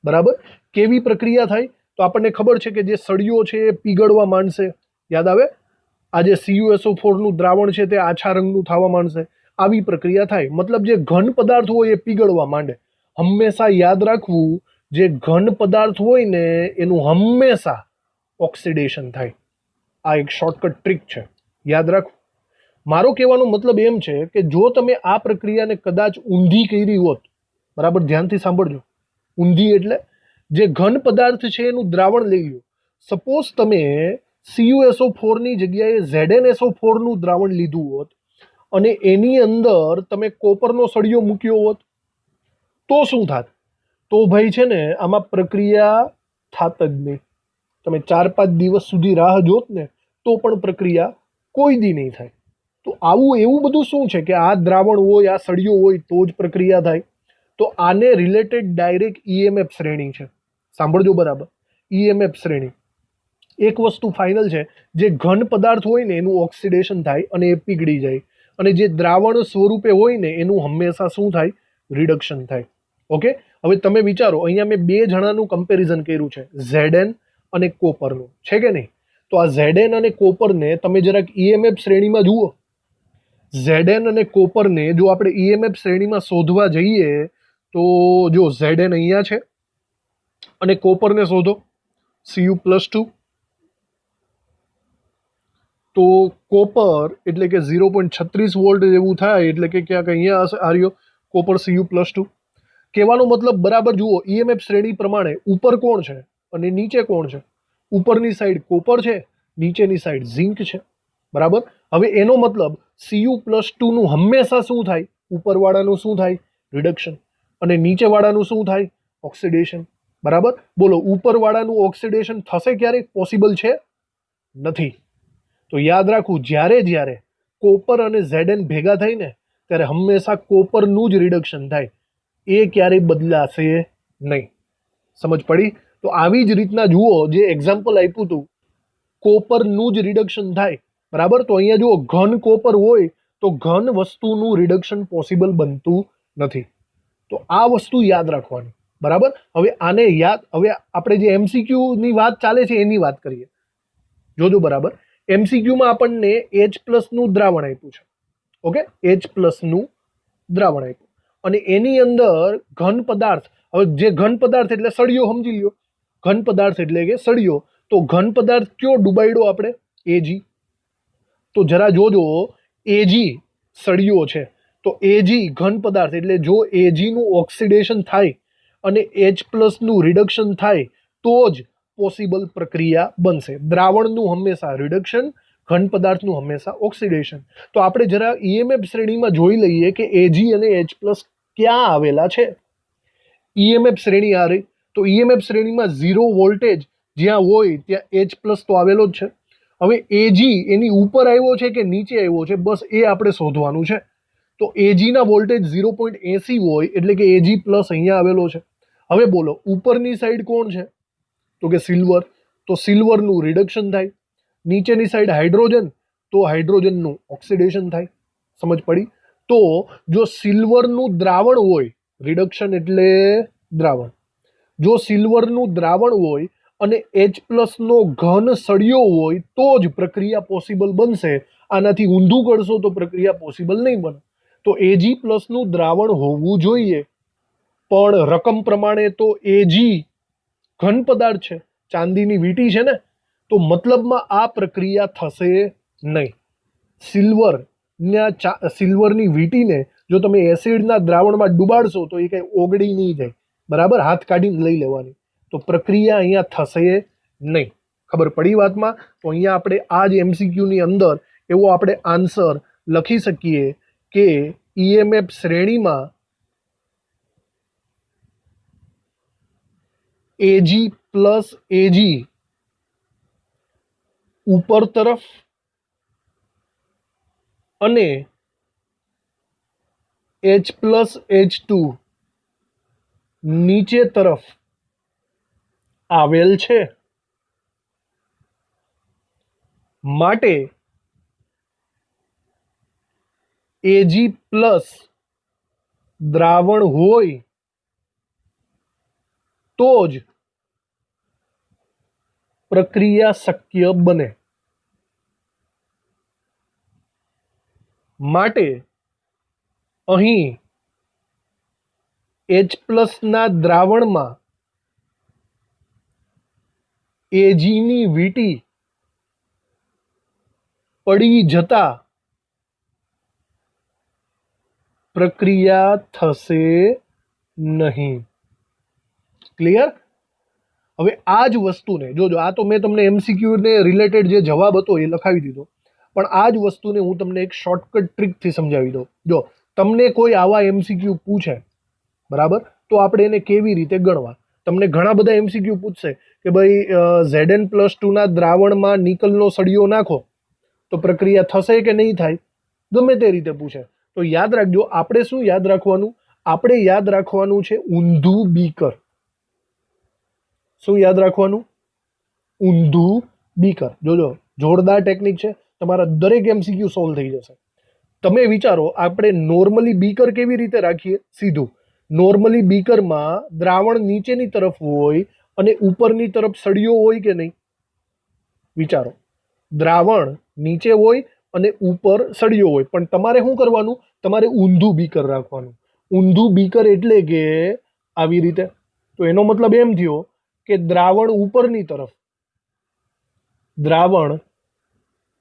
બરાબર. કેવી પ્રક્રિયા થાય? તો આપણને ખબર છે કે જે સળિયો છે એ પીગળવા માંડશે. યાદ આવે? આ જે CuSO4 નું દ્રાવણ છે તે આછા રંગનું થવા માંડશે. આવી પ્રક્રિયા થાય. મતલબ જે ઘન પદાર્થ હોય એ પીગળવા માંડે. હંમેશા યાદ રાખવું, જે ઘન પદાર્થ હોય ને એનું હંમેશા ઓક્સિડેશન થાય. આ એક શોર્ટકટ ટ્રીક છે, યાદ રાખવું. મારો કહેવાનો મતલબ એમ છે કે જો તમે આ પ્રક્રિયાને કદાચ ઊંધી કરી હોત, બરાબર ધ્યાનથી સાંભળજો. ઊંધી એટલે જે ઘન પદાર્થ છે એનું દ્રાવણ લઈ લો. સપોઝ તમે CuSO4ની જગ્યાએ ZnSO4 નું દ્રાવણ લીધું હોત અને એની અંદર તમે કોપરનો સળિયો મૂક્યો હોત તો શું થાત? તો ભાઈ છે ને આમાં પ્રક્રિયા થાત જ નહીં. તમે 4-5 દિવસ સુધી રાહ જોત ને તો પણ પ્રક્રિયા કોઈ દી નહીં થાય. તો આવું એવું બધું શું છે કે આ દ્રાવણ હોય, આ સળિયો હોય તો જ પ્રક્રિયા થાય. તો આને રિલેટેડ ડાયરેક્ટ EMF શ્રેણી છે. સાંભળજો બરાબર. EMF શ્રેણી. એક વસ્તુ ફાઇનલ છે, જે ઘન પદાર્થ હોય ને એનું ઓક્સિડેશન થાય અને એ પીગળી જાય, અને જે દ્રાવણ સ્વરૂપે હોય ને એનું હંમેશા શું થાય? રિડક્શન થાય. ઓકે. હવે તમે વિચારો, અહીંયા મેં 2 જણાનું કમ્પેરિઝન કર્યું છે, Zn અને કોપરનું, છે કે નહીં? તો આ Zn અને કોપરને તમે જરાક EMF શ્રેણીમાં જુઓ. Zn અને કોપરને જો આપણે EMF શ્રેણીમાં શોધવા જઈએ તો જો Zn અહીંયા છે અને કોપરને શોધો Cu+2. તો કોપર એટલે કે 0.36 વોલ્ટ જેવું થાય, એટલે કે ક્યાંક અહીંયા હશે. આ રહ્યો કોપર Cu+2. કહેવાનો મતલબ બરાબર જુઓ, EMF શ્રેણી પ્રમાણે ઉપર કોણ છે અને નીચે કોણ છે? ઉપરની સાઈડ કોપર છે, નીચેની સાઈડ ઝિંક છે, બરાબર. હવે એનો મતલબ Cu+2 નું હંમેશા શું થાય? ઉપરવાળાનું શું થાય? રિડક્શન. અને નીચેવાળાનું શું થાય? ઓક્સિડેશન, બરાબર. બોલો, ઉપરવાળાનું ઓક્સિડેશન થશે ક્યારે? પોસિબલ છે? નથી. તો યાદ રાખવું, જ્યારે કોપર અને Zn ભેગા થાય ને ત્યારે હંમેશા કોપરનું જ રિડક્શન થાય. એ ક્યારેય બદલાશે નહીં. સમજ પડી? તો આવી જ રીતના જુઓ, જે એક્ઝામ્પલ આપ્યું હતું, કોપરનું જ રિડક્શન થાય, બરાબર. તો અહીંયા જુઓ, ઘન કોપર હોય તો ઘન વસ્તુનું રિડક્શન પોસિબલ બનતું નથી. તો આ વસ્તુ યાદ રાખવાની, બરાબર. હવે આને યાદ, હવે આપણે જે MCQ ની વાત ચાલે છે એની વાત કરીએ. જોજો બરાબર. MCQ માં આપણને H+ નું દ્રાવણ આપ્યું છે. ઓકે, H+ નું દ્રાવણ આપ્યું અને એની અંદર ઘન પદાર્થ. હવે જે ઘન પદાર્થ એટલે સળિયો, સમજી લ્યો. ઘન પદાર્થ એટલે કે સળિયો. તો ઘન પદાર્થ કયો ડૂબાડ્યો આપણે? Ag. તો જરા જોજો, Ag સળિયો છે તો Ag ઘન પદાર્થ એટલે જો Ag નું ઓક્સિડેશન થાય અને H+ નું રિડક્શન થાય તો જ પોસિબલ પ્રક્રિયા બનશે. દ્રાવણનું હંમેશા રિડક્શન, ઘન પદાર્થનું હંમેશા ઓક્સિડેશન. તો આપણે જરા ઈએમએફ શ્રેણીમાં જોઈ લઈએ કે એજી અને એચ પ્લસ ક્યાં આવેલા છે. ઈએમએફ શ્રેણી આ રહી. તો ઈએમએફ શ્રેણીમાં 0 વોલ્ટેજ જ્યાં હોય ત્યાં એચ પ્લસ તો આવેલો જ છે. હવે એજી એની ઉપર આવ્યો છે કે નીચે આવ્યો છે, બસ એ આપણે શોધવાનું છે. તો એજીના વોલ્ટેજ 0.80 હોય એટલે કે એજી પ્લસ અહીંયા આવેલો છે. હવે બોલો ઉપરની સાઈડ કોણ છે? તો કે સિલ્વર. તો સિલ્વરનું રિડક્શન થાય. નીચેની સાઈડ હાઇડ્રોજન, તો હાઇડ્રોજનનું ઓક્સિડેશન થાય. સમજ પડી? તો જો સિલ્વરનું દ્રાવણ હોય, રિડક્શન એટલે દ્રાવણ, જો સિલ્વરનું દ્રાવણ હોય અને એચ પ્લસનો ઘન સળિયો હોય તો જ પ્રક્રિયા પોસિબલ બનશે. આનાથી ઊંધું કરશો તો પ્રક્રિયા પોસિબલ નહીં બને. તો એજી પ્લસનું દ્રાવણ હોવું જોઈએ, પણ રકમ પ્રમાણે તો એજી ઘન પદાર્થ છે, ચાંદીની વીંટી છે ને, તો મતલબમાં આ પ્રક્રિયા થશે નહીં. સિલ્વરની વીંટીને જો તમે એસિડના દ્રાવણમાં ડુબાડશો તો એ કંઈ ઓગળી નહીં જાય, બરાબર? હાથ કાઢીને લઈ લેવાની. તો પ્રક્રિયા અહીંયા થશે નહીં. ખબર પડી વાતમાં? તો અહીંયા આપણે આ જ એમસીક્યુની અંદર એવો આપણે આન્સર લખી શકીએ કે ઈએમએફ શ્રેણીમાં એજી પ્લસ એજી ઉપર તરફ અને એચ પ્લસ H2 નીચે તરફ આવેલ છે. માટે એજી પ્લસ દ્રાવણ હોય તો જ પ્રક્રિયા શક્ય બને. માટે અહીં એચ પ્લસના દ્રાવણમાં એજીની વીંટી પડી જતા પ્રક્રિયા થશે નહીં. ક્લિયર? હવે આ જ વસ્તુને જોજો, આ તો મેં તમને એમસીક્યુ ને રિલેટેડ જે જવાબ હતો એ લખાવી દીધો, પણ આ જ વસ્તુને હું તમને એક શોર્ટકટ ટ્રીકથી સમજાવી દઉં. જો તમને કોઈ આવા એમસીક્યુ પૂછે, બરાબર, તો આપણે એને કેવી રીતે ગણવા. તમને ઘણા બધા એમસીક્યુ પૂછશે કે ભાઈ Zn+2 ના દ્રાવણમાં નિકલનો સળિયો નાખો તો પ્રક્રિયા થશે કે નહીં થાય, ગમે તે રીતે પૂછે. તો યાદ રાખજો, આપણે શું યાદ રાખવાનું? આપણે યાદ રાખવાનું છે ઊંધું બીકર. શું યાદ રાખવાનું? ઊંધું બીકર. જોજો જોરદાર ટેકનિક છે, તમારા દરેક એમસીક્યુ સોલ્વ થઈ જશે. તમે વિચારો, આપણે નોર્મલી બીકર કેવી રીતે રાખીએ? સીધું નોર્મલી બીકરમાં દ્રાવણ નીચેની તરફ હોય અને ઉપરની તરફ સળિયો હોય કે નહીં? વિચારો, દ્રાવણ નીચે હોય અને ઉપર સળિયો હોય, પણ તમારે શું કરવાનું? તમારે ઊંધું બીકર રાખવાનું. ઊંધું બીકર એટલે કે આવી રીતે. તો એનો મતલબ એમ થયો કે દ્રાવણ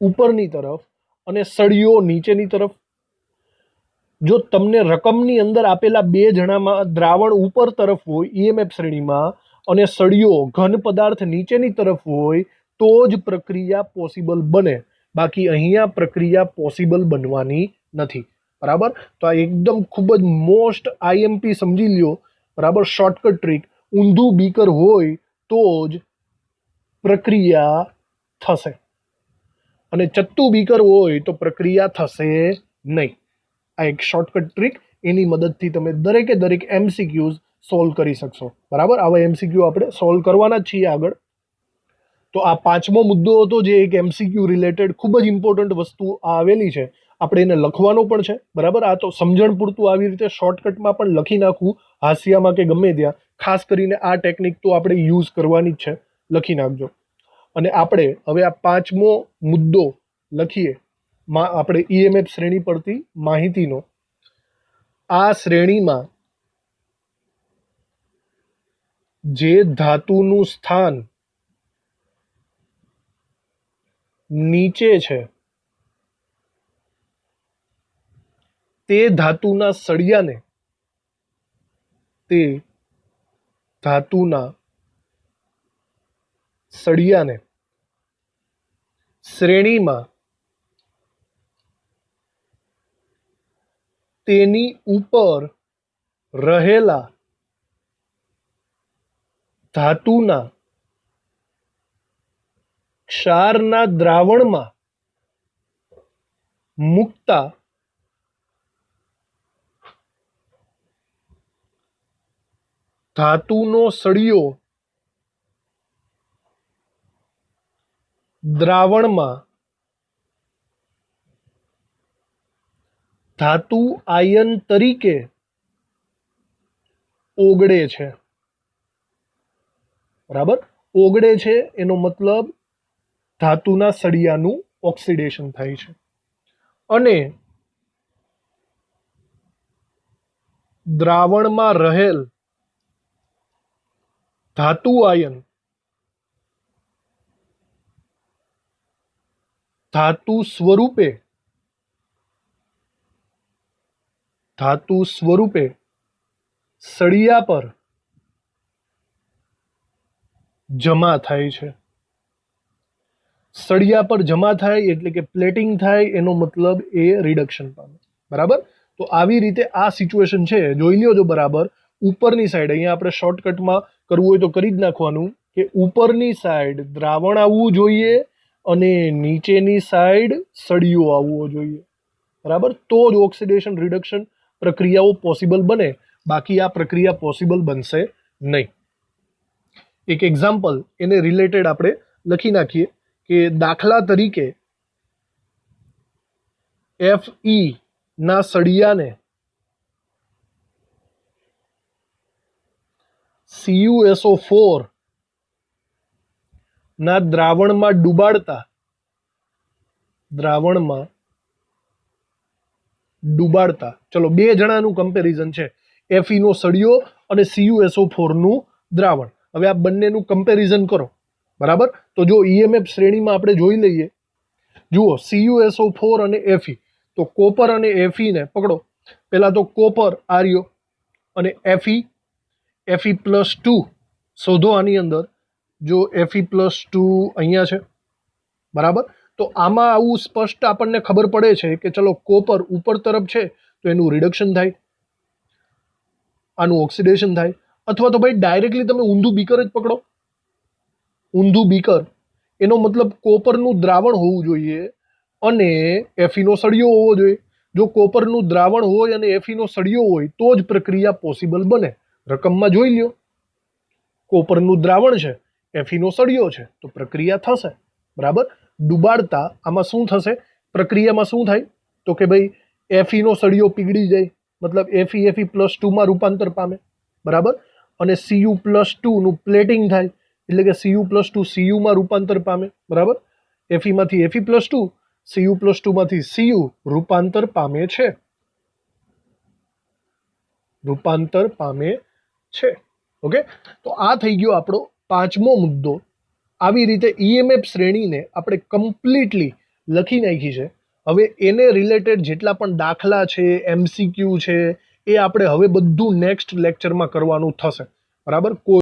ઉપરની તરફ અને સળિયો નીચેની તરફ. જો તમને રકમની અંદર આપેલા બે જણામાં દ્રાવણ ઉપર તરફ હોય ઈએમએફ શ્રેણીમાં અને સળિયો ઘન પદાર્થ નીચેની તરફ હોય તો જ પ્રક્રિયા પોસિબલ બને. બાકી અહીંયા પ્રક્રિયા પોસિબલ બનવાની નથી. બરાબર? તો આ એકદમ ખૂબ જ મોસ્ટ આઈએમપી સમજી લ્યો. બરાબર? Shortcut trick. ઊંધું બીકર હોય તો જ પ્રક્રિયા થશે અને ચત્તું બીકર હોય તો પ્રક્રિયા થશે નહીં. આ એક શોર્ટકટ ટ્રીક, એની મદદથી તમે દરેકે દરેક એમસીક્યુઝ સોલ્વ કરી શકશો. બરાબર? આવા એમસીક્યુ આપણે સોલ્વ કરવાના જ છીએ આગળ. તો આ પાંચમો મુદ્દો હતો, જે એક એમસીક્યુ રિલેટેડ ખૂબ જ ઇમ્પોર્ટન્ટ વસ્તુ આવેલી છે, આપણે એને લખવાનો પણ છે. બરાબર? આ તો સમજણ પૂરતું આવી રીતે શોર્ટકટમાં પણ લખી નાખવું, હાસ્યામાં કે ગમે ત્યાં. ખાસ કરીને આ ટેકનિક તો આપણે યુઝ કરવાની જ છે, લખી નાખજો. અને આપણે હવે આ પાંચમો મુદ્દો લખીએ, આપણે ઈએમએફ શ્રેણી પરથી માહિતીનો. આ શ્રેણીમાં જે ધાતુનું સ્થાન નીચે છે તે ધાતુના સળિયાને શ્રેણીમાં તેની ઉપર રહેલા ધાતુના ક્ષારના દ્રાવણમાં મૂકતા ધાતુનો સળિયો દ્રાવણમાં ધાતુ આયન તરીકે ઓગળે છે. બરાબર, ઓગળે છે એનો મતલબ ધાતુના સળિયાનું ઓક્સિડેશન થાય છે. અને દ્રાવણમાં રહેલ ધાતુ આયન ધાતુ સ્વરૂપે સળિયા પર જમા થાય છે. સળિયા પર જમા થાય એટલે કે પ્લેટિંગ થાય, એનો મતલબ એ રિડક્શન પામે. બરાબર, તો આવી રીતે આ સિચ્યુએશન છે. જોઈ લ્યો જો બરાબર. ઉપરની સાઈડ, અહીંયા આપણે શોર્ટકટમાં કરવું હોય તો કરી જ નાખવાનું કે ઉપરની સાઈડ દ્રાવણ આવવું જોઈએ અને નીચેની સાઈડ સળિયો આવવો જોઈએ. બરાબર, તો જ ઓક્સિડેશન રિડક્શન પ્રક્રિયાઓ પોસિબલ બને, બાકી આ પ્રક્રિયા પોસિબલ બનશે નહીં. એક એક્ઝામ્પલ એને રિલેટેડ આપણે લખી નાખીએ કે દાખલા તરીકે Fe ના સળિયાને CuSO4 ના દ્રાવણમાં ડુબાડતા ચલો બે જણાનું કમ્પેરિઝન છે, Fe નો સળિયો અને CuSO4 નું દ્રાવણ. હવે આ બંનેનું કમ્પેરિઝન કરો. બરાબર, તો જો EMF શ્રેણીમાં આપણે જોઈ લઈએ, જુઓ CuSO4 અને Fe, તો કોપર અને Fe ને પકડો. પહેલા તો કોપર આર્યો અને Fe+2 શોધો. આની અંદર જો Fe+2 અહીંયા છે. બરાબર, તો આમાં આવું સ્પષ્ટ આપણને ખબર પડે છે કે ચલો કોપર ઉપર તરફ છે તો એનું રિડક્શન થાય, આનું ઓક્સિડેશન થાય. અથવા તો ભાઈ ડાયરેક્ટલી તમે ઊંધું બીકર જ પકડો. ઊંધું બીકર એનો મતલબ કોપરનું દ્રાવણ હોવું જોઈએ અને Fe નો સળિયો હોવો જોઈએ. જો કોપરનું દ્રાવણ હોય અને Fe નો સળિયો હોય તો જ પ્રક્રિયા પોસિબલ બને. રકમમાં જોઈ લ્યો, કોપરનું દ્રાવણ છે, Fe નો સળિયો છે, તો પ્રક્રિયા થશે. બરાબર, ડુબાડતા આમાં શું થશે, પ્રક્રિયામાં શું થાય તો કે ભાઈ Fe નો સળિયો પીગળી જાય, મતલબ Fe+2 માં રૂપાંતર પામે. બરાબર, અને Cu+2 નું પ્લેટિંગ થાય એટલે કે Cu+2 Cu માં રૂપાંતર પામે. બરાબર, Fe માંથી Fe+2, Cu+2 માંથી Cu રૂપાંતર પામે છે. ઓકે, તો આ થઈ ગયો આપણો પાંચમો મુદ્દો. આવી રીતે EMF શ્રેણીને આપણે કમ્પ્લીટલી લખી નાખી છે. હવે એને રિલેટેડ જેટલા પણ દાખલા છે, MCQ છે, એ આપણે હવે બધું નેક્સ્ટ લેક્ચરમાં કરવાનું થશે. બરાબર,